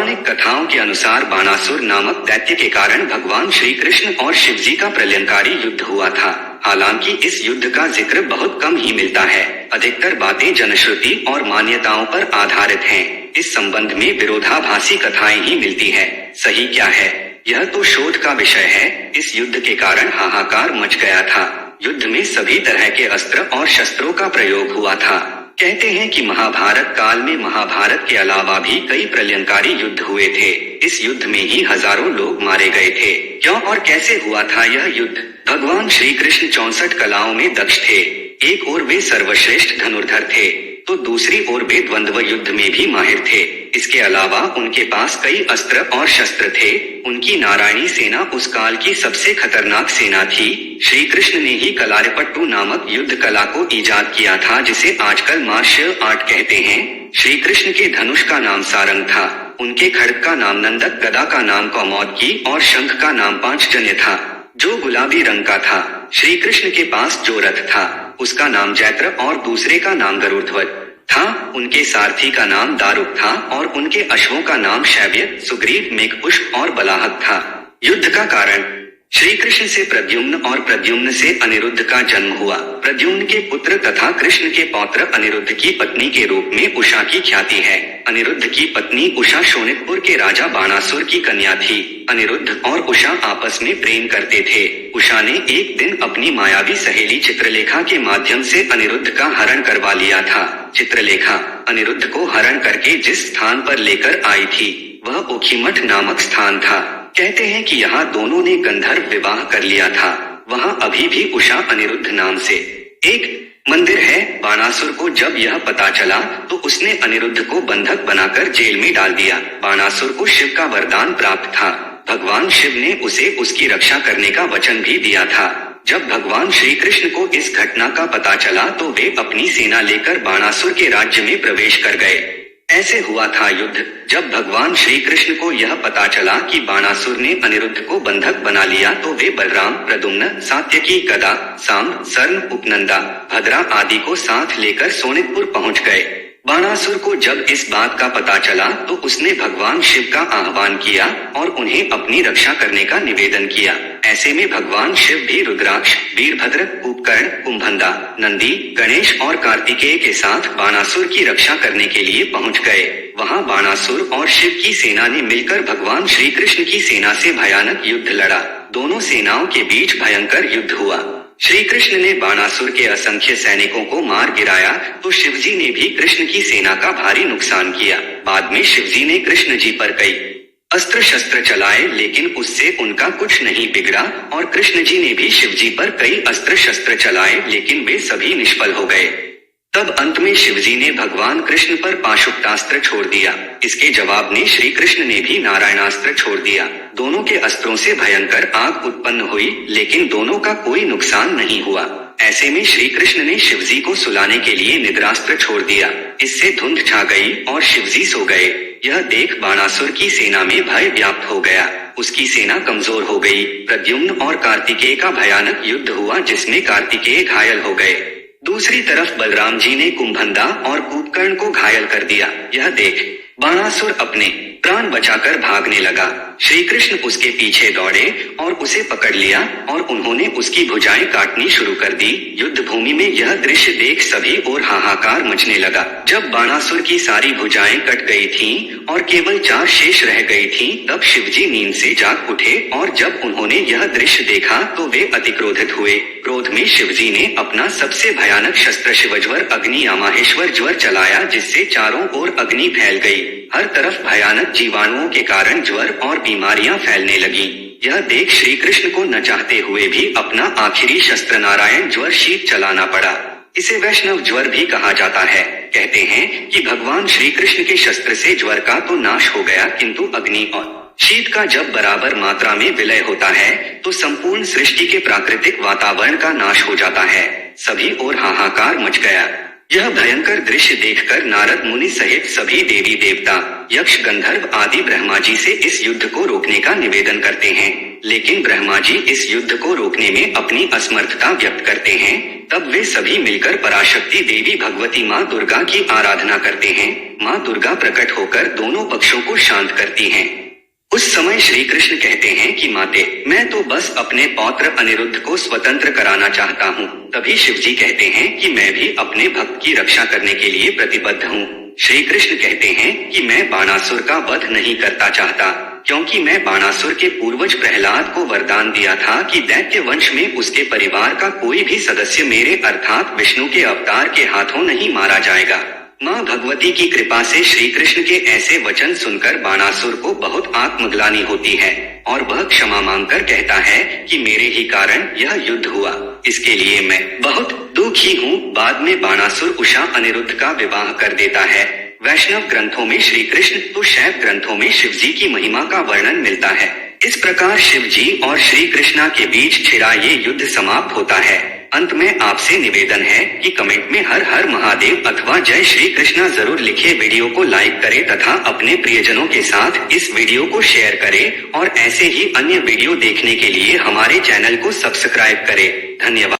पौराणिक कथाओं के अनुसार बाणासुर नामक दैत्य के कारण भगवान श्री कृष्ण और शिव जी का प्रलयंकारी युद्ध हुआ था। हालांकि इस युद्ध का जिक्र बहुत कम ही मिलता है। अधिकतर बातें जनश्रुति और मान्यताओं पर आधारित हैं। इस संबंध में विरोधाभासी कथाएं ही मिलती है। सही क्या है, यह तो शोध का विषय है। इस युद्ध के कारण हाहाकार मच गया था। युद्ध में सभी तरह के अस्त्र और शस्त्रों का प्रयोग हुआ था। कहते हैं कि महाभारत काल में महाभारत के अलावा भी कई प्रलयंकारी युद्ध हुए थे। इस युद्ध में ही हजारों लोग मारे गए थे। क्यों और कैसे हुआ था यह युद्ध? भगवान श्री कृष्ण 64 कलाओं में दक्ष थे। एक ओर वे सर्वश्रेष्ठ धनुर्धर थे, तो दूसरी ओर वे द्वंद्व युद्ध में भी माहिर थे। इसके अलावा उनके पास कई अस्त्र और शस्त्र थे। उनकी नारायणी सेना उस काल की सबसे खतरनाक सेना थी। श्री कृष्ण ने ही कलारिपट्टू नामक युद्ध कला को ईजाद किया था, जिसे आजकल मार्शल आर्ट कहते हैं। श्री कृष्ण के धनुष का नाम सारंग था, उनके खड्ग का नाम नंदक, गदा का नाम कौमोदकी और शंख का नाम पांचजन्य था, जो गुलाबी रंग का था। श्री कृष्ण के पास जो रथ था उसका नाम जैत्र और दूसरे का नाम गरुड़ध्वज था। उनके सारथी का नाम दारुक था और उनके अश्वों का नाम शैव्य, सुग्रीव, मेघपुष्प और बलाहक था। युद्ध का कारण? श्री कृष्ण से प्रद्युम्न और प्रद्युम्न से अनिरुद्ध का जन्म हुआ। प्रद्युम्न के पुत्र तथा कृष्ण के पौत्र अनिरुद्ध की पत्नी के रूप में उषा की ख्याति है। अनिरुद्ध की पत्नी उषा शोणितपुर के राजा बाणासुर की कन्या थी। अनिरुद्ध और उषा आपस में प्रेम करते थे। उषा ने एक दिन अपनी मायावी सहेली चित्रलेखा के माध्यम से अनिरुद्ध का हरण करवा लिया था। चित्रलेखा अनिरुद्ध को हरण करके जिस स्थान पर लेकर आई थी वह ओखीमठ नामक स्थान था। कहते हैं कि यहाँ दोनों ने गंधर्व विवाह कर लिया था। वहाँ अभी भी उषा अनिरुद्ध नाम से एक मंदिर है। बाणासुर को जब यह पता चला तो उसने अनिरुद्ध को बंधक बनाकर जेल में डाल दिया। बाणासुर को शिव का वरदान प्राप्त था। भगवान शिव ने उसे उसकी रक्षा करने का वचन भी दिया था। जब भगवान श्री कृष्ण को इस घटना का पता चला तो वे अपनी सेना लेकर बाणासुर के राज्य में प्रवेश कर गए। ऐसे हुआ था युद्ध। जब भगवान श्री कृष्ण को यह पता चला कि बाणासुर ने अनिरुद्ध को बंधक बना लिया तो वे बलराम, प्रद्युम्न, सात्यकी, गदा, सांब, सर्ण, उपनंदा, भद्रा आदि को साथ लेकर सोनितपुर पहुंच गए। बाणासुर को जब इस बात का पता चला तो उसने भगवान शिव का आह्वान किया और उन्हें अपनी रक्षा करने का निवेदन किया। ऐसे में भगवान शिव भी रुद्राक्ष, वीरभद्र, कुंभकर्ण, कुंभंदा, नंदी, गणेश और कार्तिकेय के साथ बाणासुर की रक्षा करने के लिए पहुंच गए। वहां बाणासुर और शिव की सेना ने मिलकर भगवान श्री कृष्ण की सेना से भयानक युद्ध लड़ा। दोनों सेनाओं के बीच भयंकर युद्ध हुआ। श्री कृष्ण ने बाणासुर के असंख्य सैनिकों को मार गिराया तो शिवजी ने भी कृष्ण की सेना का भारी नुकसान किया। बाद में शिवजी ने कृष्ण जी पर कई अस्त्र शस्त्र चलाए, लेकिन उससे उनका कुछ नहीं बिगड़ा और कृष्ण जी ने भी शिवजी पर कई अस्त्र शस्त्र चलाए, लेकिन वे सभी निष्फल हो गए। तब अंत में शिवजी ने भगवान कृष्ण पर पाशुपतास्त्र छोड़ दिया। इसके जवाब में श्री कृष्ण ने भी नारायणास्त्र छोड़ दिया। दोनों के अस्त्रों से भयंकर आग उत्पन्न हुई, लेकिन दोनों का कोई नुकसान नहीं हुआ। ऐसे में श्री कृष्ण ने शिवजी को सुलाने के लिए निद्रास्त्र छोड़ दिया। इससे धुंध छा गई और शिवजी सो गए। यह देख बाणासुर की सेना में भय व्याप्त हो गया। उसकी सेना कमजोर हो गई। प्रद्युम्न और कार्तिकेय का भयानक युद्ध हुआ, जिसमें कार्तिकेय घायल हो गए। दूसरी तरफ बलराम जी ने कुंभंदा और कुंभकर्ण को घायल कर दिया। यह देख बाणासुर अपने प्राण बचाकर भागने लगा। श्री कृष्ण उसके पीछे दौड़े और उसे पकड़ लिया और उन्होंने उसकी भुजाएं काटनी शुरू कर दी। युद्ध भूमि में यह दृश्य देख सभी और हाहाकार मचने लगा। जब बाणासुर की सारी भुजाएं कट गई थीं और केवल 4 शेष रह गई थीं, तब शिवजी नींद से जाग उठे और जब उन्होंने यह दृश्य देखा तो वे अति क्रोधित हुए। क्रोध में शिवजी ने अपना सबसे भयानक शस्त्र शिवज्वर अग्नि अमाहेश्वर ज्वर चलाया, जिससे चारों ओर अग्नि फैल गई। हर तरफ भयानक जीवाणुओं के कारण ज्वर और बीमारियां फैलने लगी। यह देख श्री कृष्ण को न चाहते हुए भी अपना आखिरी शस्त्र नारायण ज्वर शीत चलाना पड़ा। इसे वैष्णव ज्वर भी कहा जाता है। कहते हैं कि भगवान श्री कृष्ण के शस्त्र से ज्वर का तो नाश हो गया, किंतु अग्नि और शीत का जब बराबर मात्रा में विलय होता है तो संपूर्ण सृष्टि के प्राकृतिक वातावरण का नाश हो जाता है। सभी ओर हाहाकार मच गया। यह भयंकर दृश्य देखकर नारद मुनि सहित सभी देवी देवता, यक्ष, गंधर्व आदि ब्रह्मा जी से इस युद्ध को रोकने का निवेदन करते हैं, लेकिन ब्रह्मा जी इस युद्ध को रोकने में अपनी असमर्थता व्यक्त करते हैं। तब वे सभी मिलकर पराशक्ति देवी भगवती माँ दुर्गा की आराधना करते हैं। माँ दुर्गा प्रकट होकर दोनों पक्षों को शांत करती हैं। उस समय श्री कृष्ण कहते हैं कि माते, मैं तो बस अपने पौत्र अनिरुद्ध को स्वतंत्र कराना चाहता हूँ। तभी शिव जी कहते हैं कि मैं भी अपने भक्त की रक्षा करने के लिए प्रतिबद्ध हूँ। श्री कृष्ण कहते हैं कि मैं बाणासुर का वध नहीं करता चाहता, क्योंकि मैं बाणासुर के पूर्वज प्रहलाद को वरदान दिया था कि दैत्य वंश में उसके परिवार का कोई भी सदस्य मेरे अर्थात विष्णु के अवतार के हाथों नहीं मारा जाएगा। माँ भगवती की कृपा से श्री कृष्ण के ऐसे वचन सुनकर बाणासुर को बहुत आत्मग्लानि होती है और वह क्षमा मांगकर कहता है कि मेरे ही कारण यह युद्ध हुआ, इसके लिए मैं बहुत दुखी हूँ। बाद में बाणासुर उषा अनिरुद्ध का विवाह कर देता है। वैष्णव ग्रंथों में श्री कृष्ण तो शैव ग्रंथों में शिव जी की महिमा का वर्णन मिलता है। इस प्रकार शिव जी और श्री कृष्णा के बीच छिड़ा ये युद्ध समाप्त होता है। अंत में आपसे निवेदन है कि कमेंट में हर हर महादेव अथवा जय श्री कृष्णा जरूर लिखे। वीडियो को लाइक करें तथा अपने प्रियजनों के साथ इस वीडियो को शेयर करें और ऐसे ही अन्य वीडियो देखने के लिए हमारे चैनल को सब्सक्राइब करें। धन्यवाद।